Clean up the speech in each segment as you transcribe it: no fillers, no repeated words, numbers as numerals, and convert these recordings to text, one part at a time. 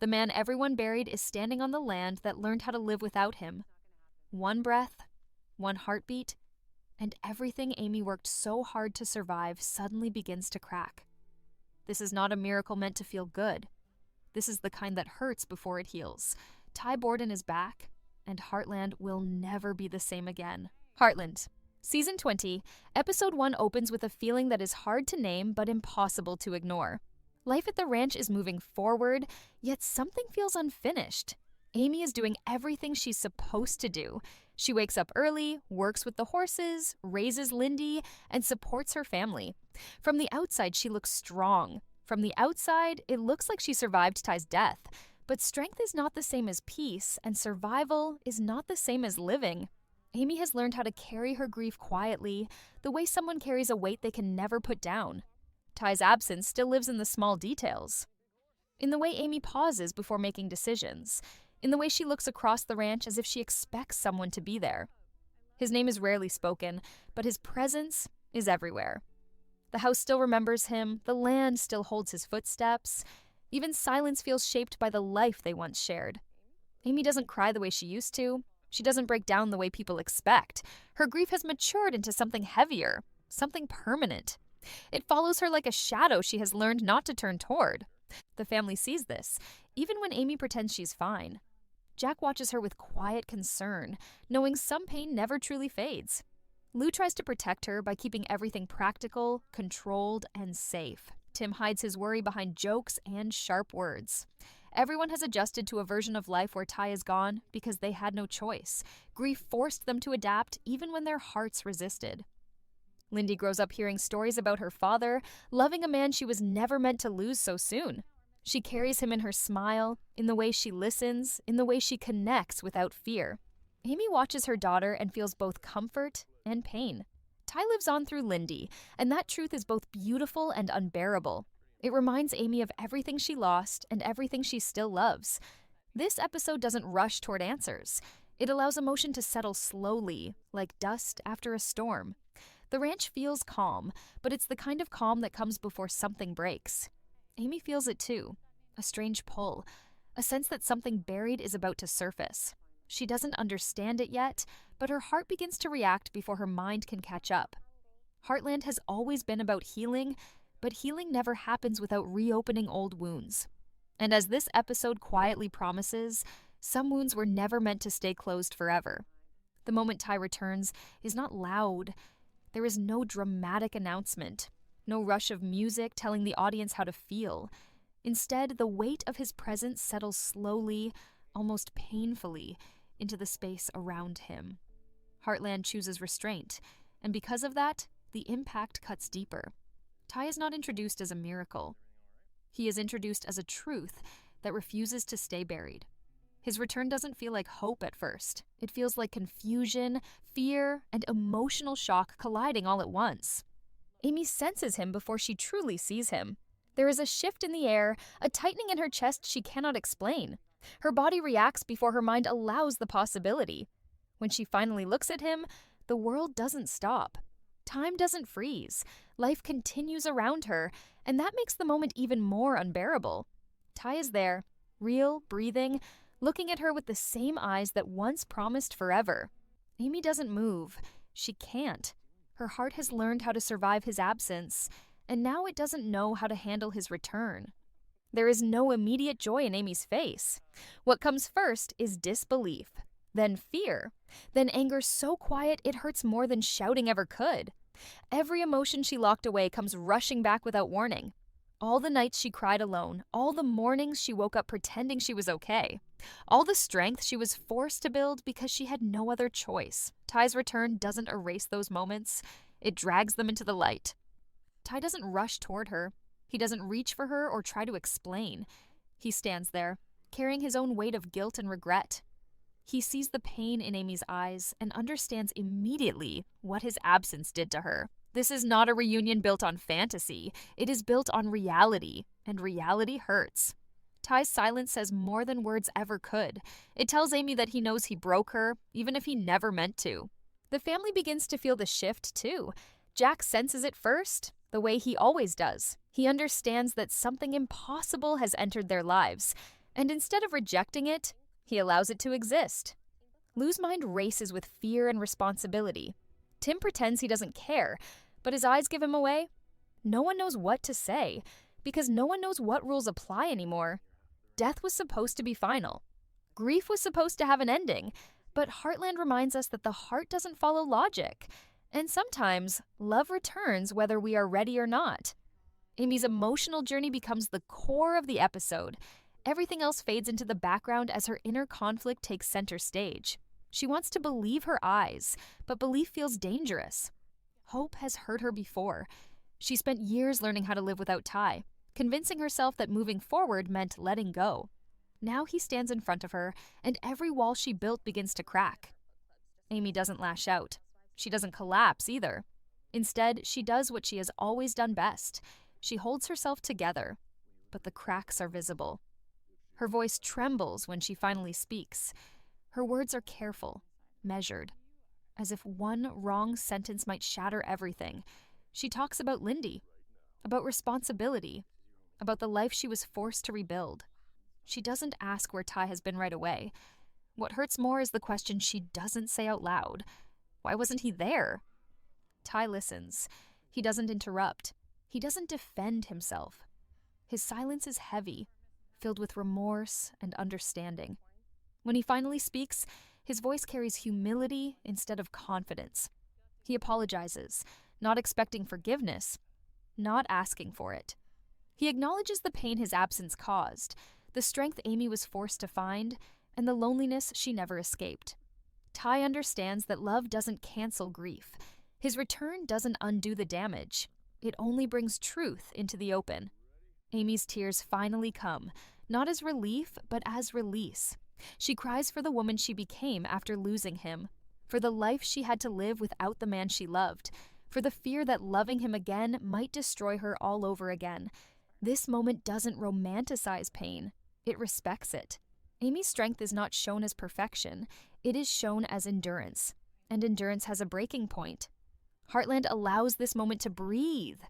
The man everyone buried is standing on the land that learned how to live without him. One breath, one heartbeat, and everything Amy worked so hard to survive suddenly begins to crack. This is not a miracle meant to feel good. This is the kind that hurts before it heals. Ty Borden is back, and Heartland will never be the same again. Heartland. Season 20, Episode 1 opens with a feeling that is hard to name but impossible to ignore. Life at the ranch is moving forward, yet something feels unfinished. Amy is doing everything she's supposed to do. She wakes up early, works with the horses, raises Lyndy, and supports her family. From the outside, she looks strong. From the outside, it looks like she survived Ty's death. But strength is not the same as peace, and survival is not the same as living. Amy has learned how to carry her grief quietly, the way someone carries a weight they can never put down. Ty's absence still lives in the small details. In the way Amy pauses before making decisions. In the way she looks across the ranch as if she expects someone to be there. His name is rarely spoken, but his presence is everywhere. The house still remembers him, the land still holds his footsteps. Even silence feels shaped by the life they once shared. Amy doesn't cry the way she used to. She doesn't break down the way people expect. Her grief has matured into something heavier, something permanent. It follows her like a shadow she has learned not to turn toward. The family sees this, even when Amy pretends she's fine. Jack watches her with quiet concern, knowing some pain never truly fades. Lou tries to protect her by keeping everything practical, controlled, and safe. Tim hides his worry behind jokes and sharp words. Everyone has adjusted to a version of life where Ty is gone because they had no choice. Grief forced them to adapt even when their hearts resisted. Lyndy grows up hearing stories about her father, loving a man she was never meant to lose so soon. She carries him in her smile, in the way she listens, in the way she connects without fear. Amy watches her daughter and feels both comfort and pain. Ty lives on through Lyndy, and that truth is both beautiful and unbearable. It reminds Amy of everything she lost and everything she still loves. This episode doesn't rush toward answers. It allows emotion to settle slowly, like dust after a storm. The ranch feels calm, but it's the kind of calm that comes before something breaks. Amy feels it too, a strange pull, a sense that something buried is about to surface. She doesn't understand it yet, but her heart begins to react before her mind can catch up. Heartland has always been about healing, but healing never happens without reopening old wounds. And as this episode quietly promises, some wounds were never meant to stay closed forever. The moment Ty returns is not loud. There is no dramatic announcement, no rush of music telling the audience how to feel. Instead, the weight of his presence settles slowly, almost painfully, into the space around him. Heartland chooses restraint, and because of that, the impact cuts deeper. Ty is not introduced as a miracle. He is introduced as a truth that refuses to stay buried. His return doesn't feel like hope at first. It feels like confusion, fear, and emotional shock colliding all at once. Amy senses him before she truly sees him. There is a shift in the air, a tightening in her chest she cannot explain. Her body reacts before her mind allows the possibility. When she finally looks at him, the world doesn't stop. Time doesn't freeze. Life continues around her, and that makes the moment even more unbearable. Ty is there, real, breathing, looking at her with the same eyes that once promised forever. Amy doesn't move. She can't. Her heart has learned how to survive his absence, and now it doesn't know how to handle his return. There is no immediate joy in Amy's face. What comes first is disbelief, then fear, then anger so quiet it hurts more than shouting ever could. Every emotion she locked away comes rushing back without warning. All the nights she cried alone, all the mornings she woke up pretending she was okay, all the strength she was forced to build because she had no other choice. Ty's return doesn't erase those moments. It drags them into the light. Ty doesn't rush toward her. He doesn't reach for her or try to explain. He stands there, carrying his own weight of guilt and regret. He sees the pain in Amy's eyes and understands immediately what his absence did to her. This is not a reunion built on fantasy. It is built on reality, and reality hurts. Ty's silence says more than words ever could. It tells Amy that he knows he broke her, even if he never meant to. The family begins to feel the shift, too. Jack senses it first, the way he always does. He understands that something impossible has entered their lives. And instead of rejecting it, he allows it to exist. Lou's mind races with fear and responsibility. Tim pretends he doesn't care, but his eyes give him away. No one knows what to say, because no one knows what rules apply anymore. Death was supposed to be final. Grief was supposed to have an ending, but Heartland reminds us that the heart doesn't follow logic, and sometimes love returns whether we are ready or not. Amy's emotional journey becomes the core of the episode. Everything else fades into the background as her inner conflict takes center stage. She wants to believe her eyes, but belief feels dangerous. Hope has hurt her before. She spent years learning how to live without Ty, convincing herself that moving forward meant letting go. Now he stands in front of her, and every wall she built begins to crack. Amy doesn't lash out. She doesn't collapse either. Instead, she does what she has always done best. She holds herself together, but the cracks are visible. Her voice trembles when she finally speaks. Her words are careful, measured, as if one wrong sentence might shatter everything. She talks about Lyndy, about responsibility, about the life she was forced to rebuild. She doesn't ask where Ty has been right away. What hurts more is the question she doesn't say out loud. Why wasn't he there? Ty listens. He doesn't interrupt. He doesn't defend himself. His silence is heavy, filled with remorse and understanding. When he finally speaks, his voice carries humility instead of confidence. He apologizes, not expecting forgiveness, not asking for it. He acknowledges the pain his absence caused, the strength Amy was forced to find, and the loneliness she never escaped. Ty understands that love doesn't cancel grief. His return doesn't undo the damage. It only brings truth into the open. Amy's tears finally come, not as relief, but as release. She cries for the woman she became after losing him, for the life she had to live without the man she loved, for the fear that loving him again might destroy her all over again. This moment doesn't romanticize pain. It respects it. Amy's strength is not shown as perfection. It is shown as endurance, and endurance has a breaking point. Heartland allows this moment to breathe.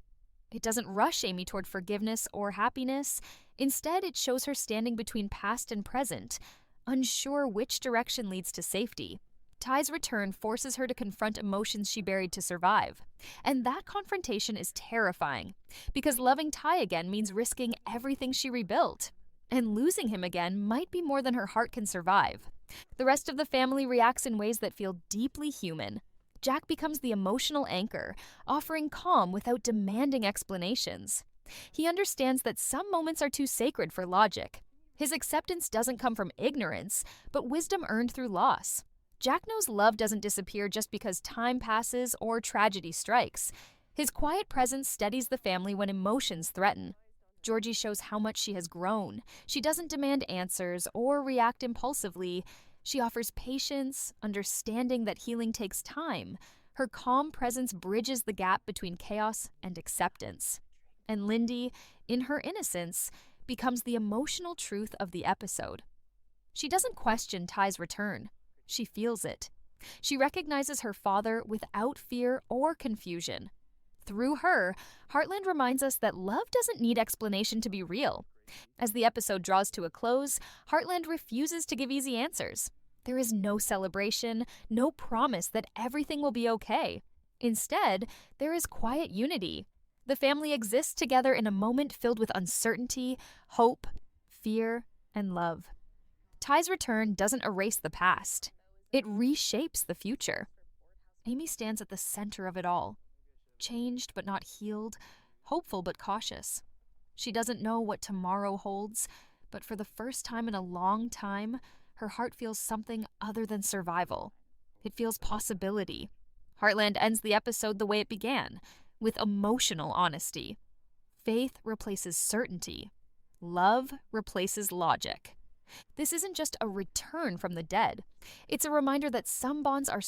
It doesn't rush Amy toward forgiveness or happiness. Instead, it shows her standing between past and present, unsure which direction leads to safety. Ty's return forces her to confront emotions she buried to survive. And that confrontation is terrifying, because loving Ty again means risking everything she rebuilt. And losing him again might be more than her heart can survive. The rest of the family reacts in ways that feel deeply human. Jack becomes the emotional anchor, offering calm without demanding explanations. He understands that some moments are too sacred for logic. His acceptance doesn't come from ignorance, but wisdom earned through loss. Jack knows love doesn't disappear just because time passes or tragedy strikes. His quiet presence steadies the family when emotions threaten. Georgie shows how much she has grown. She doesn't demand answers or react impulsively. She offers patience, understanding that healing takes time. Her calm presence bridges the gap between chaos and acceptance. And Lyndy, in her innocence, becomes the emotional truth of the episode. She doesn't question Ty's return. She feels it. She recognizes her father without fear or confusion. Through her, Heartland reminds us that love doesn't need explanation to be real. As the episode draws to a close, Heartland refuses to give easy answers. There is no celebration, no promise that everything will be okay. Instead, there is quiet unity. The family exists together in a moment filled with uncertainty, hope, fear, and love. Ty's return doesn't erase the past. It reshapes the future. Amy stands at the center of it all. Changed but not healed, hopeful but cautious. She doesn't know what tomorrow holds, but for the first time in a long time, her heart feels something other than survival. It feels possibility. Heartland ends the episode the way it began, with emotional honesty. Faith replaces certainty. Love replaces logic. This isn't just a return from the dead. It's a reminder that some bonds are